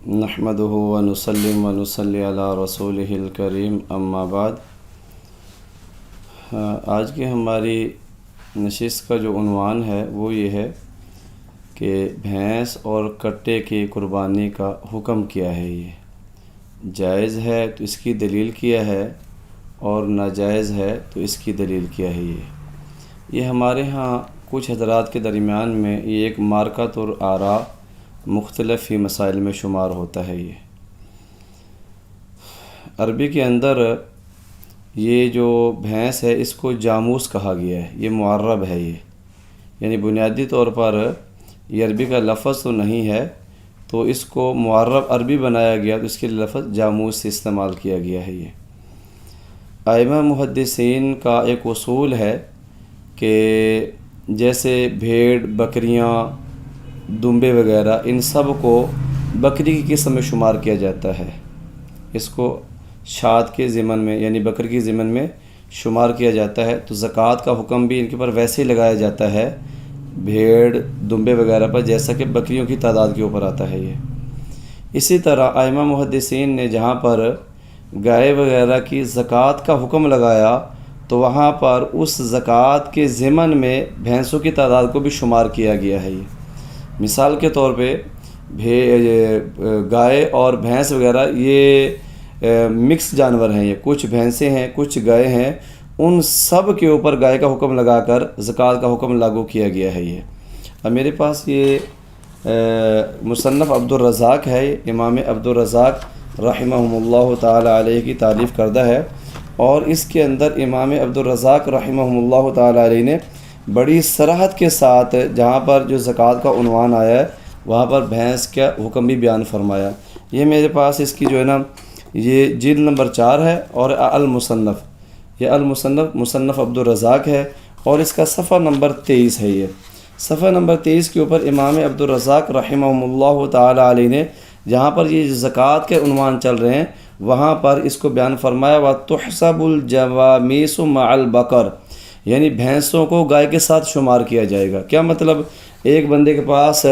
نحمدہ و نسلم و نصلی علی رسولہ الکریم اما بعد۔ آج کی ہماری نشست کا جو عنوان ہے وہ یہ ہے کہ بھینس اور کٹے کی قربانی کا حکم کیا ہے۔ یہ جائز ہے تو اس کی دلیل کیا ہے، اور ناجائز ہے تو اس کی دلیل کیا ہے۔ یہ ہمارے ہاں کچھ حضرات کے درمیان میں یہ ایک مارکۃ اور آراء مختلف ہی مسائل میں شمار ہوتا ہے۔ یہ عربی کے اندر یہ جو بھینس ہے اس کو جاموس کہا گیا ہے، یہ معرب ہے۔ یہ یعنی بنیادی طور پر یہ عربی کا لفظ تو نہیں ہے، تو اس کو معرب عربی بنایا گیا، تو اس کے لفظ جاموس سے استعمال کیا گیا ہے۔ یہ ائمہ محدثین کا ایک اصول ہے کہ جیسے بھیڑ، بکریاں، دمبے وغیرہ، ان سب کو بکری کی قسم میں شمار کیا جاتا ہے۔ اس کو شاد کے ضمن میں یعنی بکری کی ضمن میں شمار کیا جاتا ہے، تو زکوٰۃ کا حکم بھی ان کے اوپر ویسے ہی لگایا جاتا ہے بھیڑ، دمبے وغیرہ پر، جیسا کہ بکریوں کی تعداد کے اوپر آتا ہے۔ یہ اسی طرح ائمہ محدثین نے جہاں پر گائے وغیرہ کی زکوٰۃ کا حکم لگایا تو وہاں پر اس زکوٰۃ کے ضمن میں بھینسوں کی تعداد کو بھی شمار کیا گیا ہے۔ یہ مثال کے طور پہ گائے اور بھینس وغیرہ یہ مکس جانور ہیں، یہ کچھ بھینسیں ہیں، کچھ گائے ہیں، ان سب کے اوپر گائے کا حکم لگا کر زکوٰۃ کا حکم لاگو کیا گیا ہے۔ یہ اب میرے پاس یہ مصنف عبدالرزاق ہے، امام عبدالرزاق رحمہ اللہ تعالی علیہ کی تعریف کردہ ہے، اور اس کے اندر امام عبدالرزاق رحمہ اللہ تعالی علیہ نے بڑی صراحت کے ساتھ جہاں پر جو زکوٰۃ کا عنوان آیا ہے وہاں پر بھینس کا حکم بھی بیان فرمایا۔ یہ میرے پاس اس کی جو ہے نا یہ جلد نمبر 4 ہے، اور المصنف، یہ المصنف مصنف عبدالرزاق ہے، اور اس کا صفحہ نمبر 23 ہے۔ یہ صفحہ نمبر 23 کے اوپر امام عبدالرزاق رحمہ اللہ تعالی علیہ نے جہاں پر یہ زکوٰۃ کے عنوان چل رہے ہیں وہاں پر اس کو بیان فرمایا، وَتُحْسَبُ الْجَوَامِيسُ مَعَ الْبَقَرِ، یعنی بھینسوں کو گائے کے ساتھ شمار کیا جائے گا۔ کیا مطلب؟ ایک بندے کے پاس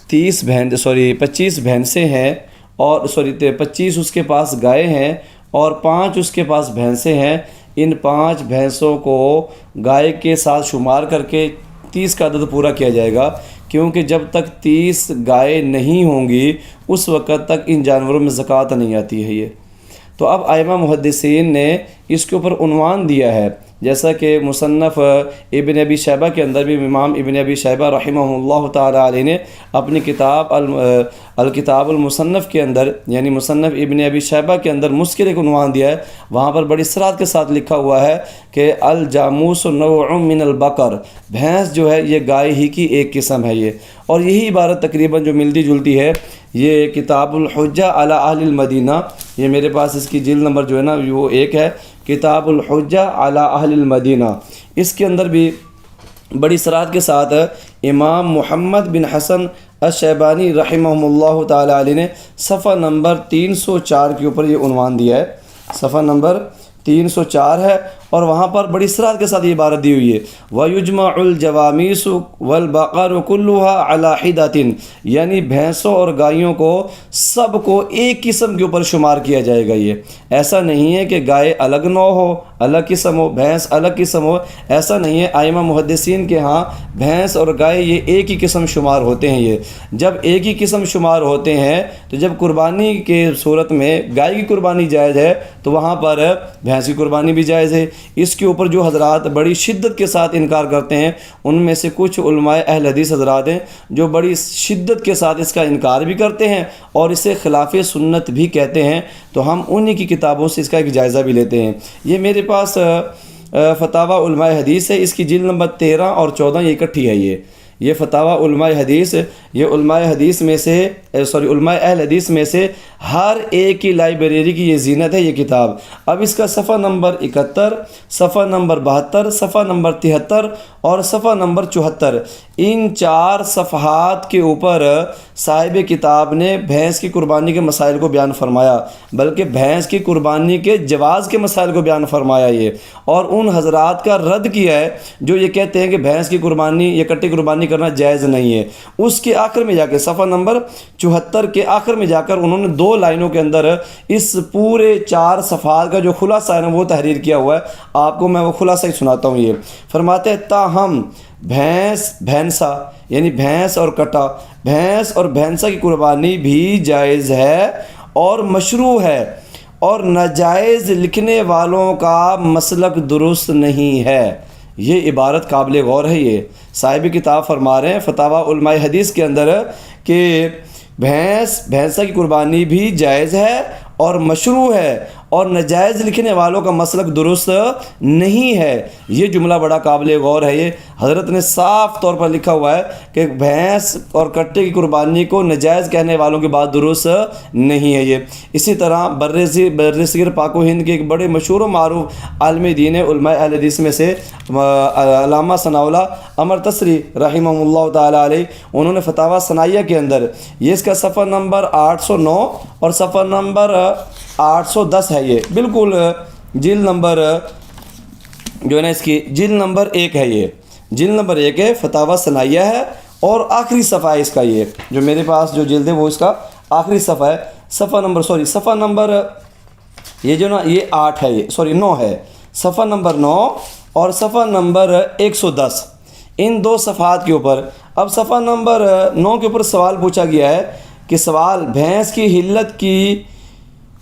25 بھینسیں ہیں، اور 25 اس کے پاس گائے ہیں، اور 5 اس کے پاس بھینسیں ہیں۔ ان 5 بھینسوں کو گائے کے ساتھ شمار کر کے 30 کا عدد پورا کیا جائے گا، کیونکہ جب تک 30 گائے نہیں ہوں گی اس وقت تک ان جانوروں میں زکوٰۃ نہیں آتی ہے۔ یہ تو اب ائمہ محدثین نے اس کے اوپر عنوان دیا ہے، جیسا کہ مصنف ابن ابی شیبہ کے اندر بھی امام ابن ابی شیبہ رحمہ اللہ تعالی علیہ نے اپنی کتاب الکتاب المصنف کے اندر یعنی مصنف ابن ابی شیبہ کے اندر مسکر ایک عنوان دیا ہے، وہاں پر بڑی صراحت کے ساتھ لکھا ہوا ہے کہ الجاموس نوع من البقر، بھینس جو ہے یہ گائے ہی کی ایک قسم ہے۔ یہ اور یہی عبارت تقریباً جو ملتی جلتی ہے یہ کتاب الحجہ علی اہل المدینہ، یہ میرے پاس اس کی جلد نمبر جو ہے نا وہ 1 ہے، کتاب الحجہ علی اہل المدینہ، اس کے اندر بھی بڑی صراحت کے ساتھ امام محمد بن حسن الشیبانی رحمہ اللہ تعالی علیہ نے صفحہ نمبر 304 کے اوپر یہ عنوان دیا ہے، صفحہ نمبر 304 ہے، اور وہاں پر بڑی صراحت کے ساتھ یہ عبارت دی ہوئی ہے، وَيُجْمَعُ الْجَوَامِيسُ وَالْبَقَرُ كُلُّهَا عَلَى حِدَةٍ، یعنی بھینسوں اور گائیوں کو سب کو ایک قسم کے اوپر شمار کیا جائے گا۔ یہ ایسا نہیں ہے کہ گائے الگ نوع ہو، الگ قسم ہو، بھینس الگ قسم ہو، ایسا نہیں ہے۔ ائمہ محدثین کے ہاں بھینس اور گائے یہ ایک ہی قسم شمار ہوتے ہیں۔ یہ جب ایک ہی قسم شمار ہوتے ہیں تو جب قربانی کے صورت میں گائے کی قربانی جائز ہے تو وہاں پر بھینس کی قربانی بھی جائز ہے۔ اس کے اوپر جو حضرات بڑی شدت کے ساتھ انکار کرتے ہیں ان میں سے کچھ علماء اہل حدیث حضرات ہیں جو بڑی شدت کے ساتھ اس کا انکار بھی کرتے ہیں اور اسے خلاف سنت بھی کہتے ہیں، تو ہم انہی کی کتابوں سے اس کا ایک جائزہ بھی لیتے ہیں۔ یہ میرے پاس فتاوی علماء حدیث ہے، اس کی جلد نمبر 13 اور 14 یہ اکٹھی ہے۔ یہ فتاوی علماء حدیث، یہ علماء اہل حدیث میں سے ہر ایک کی لائبریری کی یہ زینت ہے یہ کتاب۔ اب اس کا صفحہ نمبر 71، صفحہ نمبر 72، صفحہ نمبر 73 اور صفحہ نمبر 74، ان 4 صفحات کے اوپر صاحب کتاب نے بھینس کی قربانی کے مسائل کو بیان فرمایا، بلکہ بھینس کی قربانی کے جواز کے مسائل کو بیان فرمایا یہ، اور ان حضرات کا رد کیا ہے جو یہ کہتے ہیں کہ بھینس کی قربانی یا کٹی قربانی کرنا جائز نہیں ہے۔ اس کے آخر میں جا کے صفحہ نمبر 74 کے آخر میں جا کر انہوں نے 2 لائنوں کے اندر اس پورے 4 صفحات کا جو خلاصہ ہے نا وہ تحریر کیا ہوا ہے. آپ کو میں وہ خلاصہ ہی سناتا ہوں. یہ فرماتے ہیں تاہم بھینسا یعنی بھینس اور کٹا، بھینس اور بھینسا کی قربانی بھی جائز ہے اور مشروع ہے، اور ناجائز لکھنے والوں کا مسلک درست نہیں ہے. یہ عبارت قابل غور ہے. یہ صاحب کتاب فرما رہے ہیں فتاوی علماء حدیث کے اندر کہ بھینسا کی قربانی بھی جائز ہے اور مشروع ہے، اور ناجائز لکھنے والوں کا مسلک درست نہیں ہے. یہ جملہ بڑا قابل غور ہے. یہ حضرت نے صاف طور پر لکھا ہوا ہے کہ بھینس اور کٹے کی قربانی کو ناجائز کہنے والوں کی بات درست نہیں ہے. یہ اسی طرح برصغیر پاک و ہند کے ایک بڑے مشہور و معروف عالم دین علماء اہل حدیث میں سے علامہ ثناء اللہ عمر تصری رحمہ اللہ تعالی علیہ، انہوں نے فتاوی ثنائیہ کے اندر یہ اس کا صفحہ نمبر 809 اور صفحہ نمبر 810 ہے. یہ بالکل جلد نمبر جو ہے نا اس کی جلد نمبر 1 ہے. یہ جلد نمبر 1 ہے، فتاوی ثنائیہ ہے، اور آخری صفحہ ہے اس کا. یہ جو میرے پاس جو جلد ہے وہ اس کا آخری صفحہ ہے. صفحہ نمبر یہ جو نا یہ 8 ہے، یہ 9 ہے. صفحہ نمبر 9 اور صفحہ نمبر 110 ان 2 صفحات کے اوپر. اب صفحہ نمبر 9 کے اوپر سوال پوچھا گیا ہے کہ سوال بھینس کی حلت کی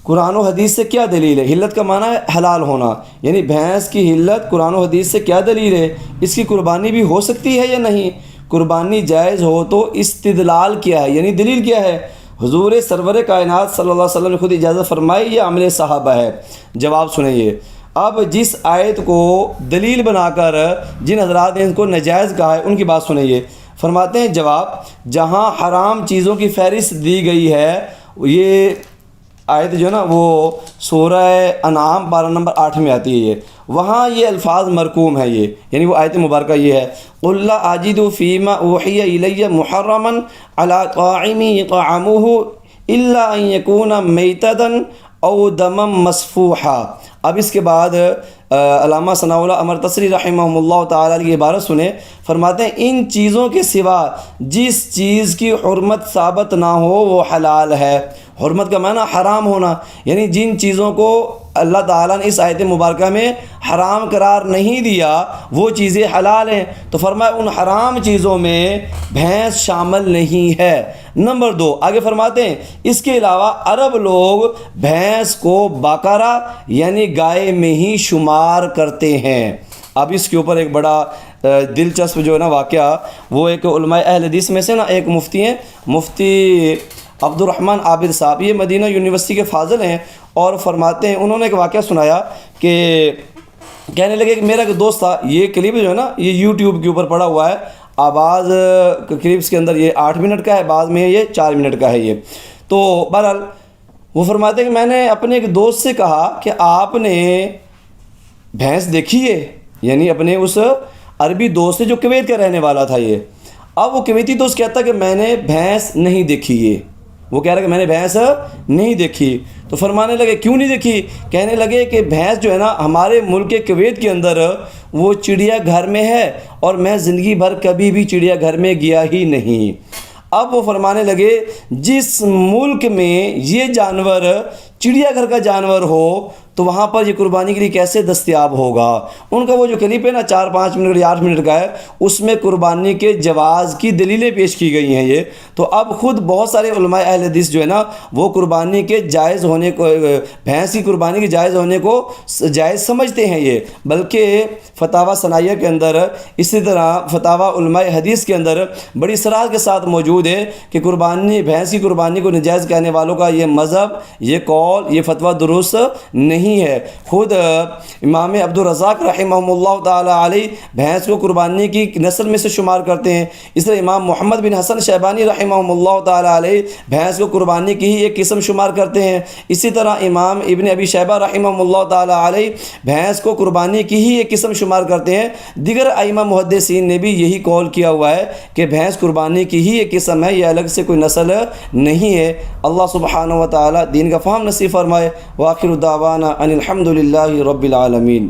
قرآن و حدیث سے کیا دلیل ہے؟ حلت کا معنی ہے حلال ہونا، یعنی بھینس کی حلت قرآن و حدیث سے کیا دلیل ہے؟ اس کی قربانی بھی ہو سکتی ہے یا نہیں؟ قربانی جائز ہو تو استدلال کیا ہے، یعنی دلیل کیا ہے؟ حضور سرور کائنات صلی اللہ علیہ وسلم نے خود اجازت فرمائی، یہ عمل صحابہ ہے. جواب سنیں. اب جس آیت کو دلیل بنا کر جن حضرات نے ان کو ناجائز کہا ہے ان کی بات سنیں. فرماتے ہیں جواب، جہاں حرام چیزوں کی فہرست دی گئی ہے، یہ آیت جو ہے نا وہ سورہ انعام پارہ نمبر 8 میں آتی ہے. یہ وہاں یہ الفاظ مرقوم ہے، یہ یعنی وہ آیت مبارکہ یہ ہے قُلْ لَا أَجِدُ فِي مَا أُوحِيَ إِلَيَّ مُحَرَّمًا عَلَىٰ طَاعِمٍ يُطْعَمُهُ إِلَّا أَن يَكُونَ مَيْتَةً أَوْ دَمًا مَصْفُوحًا. اب اس کے بعد علامہ ثناء اللہ عمر تصری رحمہ اللہ تعالیٰ کی عبارت سنیں. فرماتے ہیں ان چیزوں کے سوا جس چیز کی حرمت ثابت نہ ہو وہ حلال ہے. حرمت کا معنی حرام ہونا، یعنی جن چیزوں کو اللہ تعالیٰ نے اس آیت مبارکہ میں حرام قرار نہیں دیا وہ چیزیں حلال ہیں. تو فرمایا ان حرام چیزوں میں بھینس شامل نہیں ہے. نمبر 2 آگے فرماتے ہیں اس کے علاوہ عرب لوگ بھینس کو بقرہ یعنی گائے میں ہی شمار کرتے ہیں. اب اس کے اوپر ایک بڑا دلچسپ جو ہے نا واقعہ، وہ ایک علماء اہل حدیث میں سے نا ایک مفتی ہیں، مفتی عبد الرحمن عابد صاحب. یہ مدینہ یونیورسٹی کے فاضل ہیں، اور فرماتے ہیں انہوں نے ایک واقعہ سنایا کہ کہنے لگے کہ میرا ایک دوست تھا. یہ کلپ جو ہے نا یہ یوٹیوب کے اوپر پڑا ہوا ہے. آواز کلپس کے اندر یہ 8 منٹ کا ہے، بعض میں یہ 4 منٹ کا ہے. یہ تو بہرحال وہ فرماتے ہیں کہ میں نے اپنے ایک دوست سے کہا کہ آپ نے بھینس دیکھی ہے، یعنی اپنے اس عربی دوست سے جو کویت کا رہنے والا تھا. یہ اب وہ کویتی دوست کہتا کہ میں نے بھینس نہیں دیکھی. یہ وہ کہہ رہا کہ میں نے بھینس نہیں دیکھی. تو فرمانے لگے کیوں نہیں دیکھی؟ کہنے لگے کہ بھینس جو ہے نا ہمارے ملک کویت کے اندر وہ چڑیا گھر میں ہے، اور میں زندگی بھر کبھی بھی چڑیا گھر میں گیا ہی نہیں. اب وہ فرمانے لگے جس ملک میں یہ جانور چڑیا گھر کا جانور ہو تو وہاں پر یہ قربانی کے لیے کیسے دستیاب ہوگا؟ ان کا وہ جو کلپ ہے نا 4-5 منٹ یا 8 منٹ کا ہے، اس میں قربانی کے جواز کی دلیلیں پیش کی گئی ہیں. یہ تو اب خود بہت سارے علماء اہل حدیث جو ہے نا وہ قربانی کے جائز ہونے کو، بھینس کی قربانی کے جائز ہونے کو جائز سمجھتے ہیں. یہ بلکہ فتاوی ثنائیہ کے اندر، اسی طرح فتاوی علماء حدیث کے اندر بڑی صراحت کے ساتھ موجود ہے کہ قربانی بھینس کی قربانی کو ناجائز کہنے والوں کا یہ مذہب، یہ قول، یہ فتویٰ درست نہیں ہے. خود امام عبد الرزاق رحمہ اللہ تعالی علیہ بھینس کو قربانی کی نسل میں سے شمار کرتے ہیں. اس طرح امام محمد بن حسن شیبانی رحمہ اللہ تعالی علیہ بھینس کو قربانی کی ہی ایک قسم شمار کرتے ہیں. اسی طرح امام ابن ابی شیبہ رحمہ اللہ تعالی علیہ بھینس کو قربانی کی ہی ایک قسم شمار کرتے ہیں. دیگر ائمہ محدثین نے بھی یہی قول کیا ہوا ہے کہ بھینس قربانی کی ہی ایک قسم ہے، یہ الگ سے کوئی نسل نہیں ہے. اللہ سبحانہ و تعالی دین کا فہم نصیب فرمائے. وآخر دعوانا ان الحمد للہ رب العالمین.